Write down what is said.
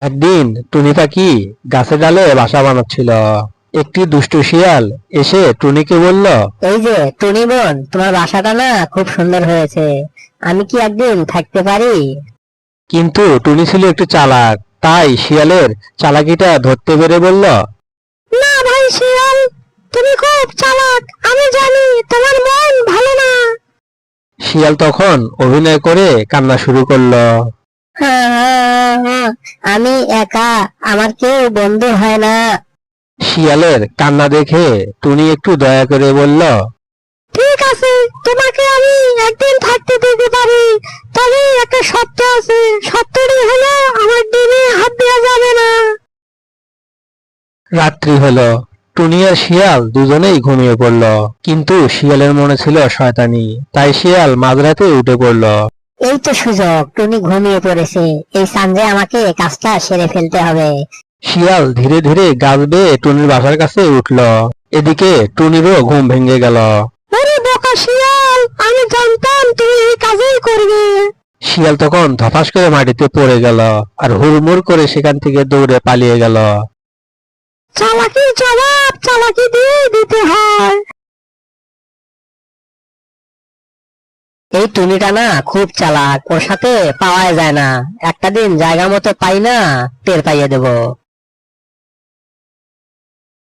একদিন টুনি পাখি গাছের ডালে বাসা বানাচ্ছিল। একটি দুষ্টু শিয়াল এসে টুনিকে বলল, এই যে টুনি বোন, তোমার বাসাটা না খুব সুন্দর হয়েছে, আমি কি একদিন থাকতে পারি? কিন্তু টুনি ছিল একটু চালাক, তাই শিয়ালের চালাকিটা ধরতে পেরে বলল, না ভাই শিয়াল, তুমি খুব চালাক, আমি জানি তোমার মন ভালো না। শিয়াল তখন অভিনয় করে কান্না শুরু করলো। আমি একা, আমার কেউ বন্ধু হয় না। শিয়ালের কান্না দেখে টুনি একটু দয়া করে বলল, ঠিক আছে, তোমাকে আমি একদিন থাকতে দিতে পারি, তবে একটা শর্ত আছে। শর্তটি হলো আমার ডিমে হাত দেওয়া যাবে না। রাত্রি হলো। টুনি আর শিয়াল দুজনেই ঘুমিয়ে পড়ল, কিন্তু শিয়ালের মনে ছিল শয়তানি, তাই শিয়াল মাঝরাতে উঠে পড়ল। এই তো সুযোগ, টুনি ঘুমিয়ে পড়েছে, এই সানজে আমাকে কাজটা সেরে ফেলতে হবে। শিয়াল ধীরে ধীরে গাছ বেয়ে টুনির বাসার কাছে উঠল। এদিকে টুনিরও ঘুম ভেঙে গেল। আরে বোকা শিয়াল, আমি জানতাম তুমি এই কাজই করবে। শিয়াল তখন ধপাস করে মাটিতে পড়ে গেল আর হুড়মুড় করে সেখান থেকে দৌড়ে পালিয়ে গেল। চালাকির জবাব চালাকি দিয়ে দিতে হয়। এই টুনিটা না খুব চালাক, ওর সাথে পাওয়া যায় না, একটা দিন জায়গা মতো পাই না, টের পাইয়ে দেবো।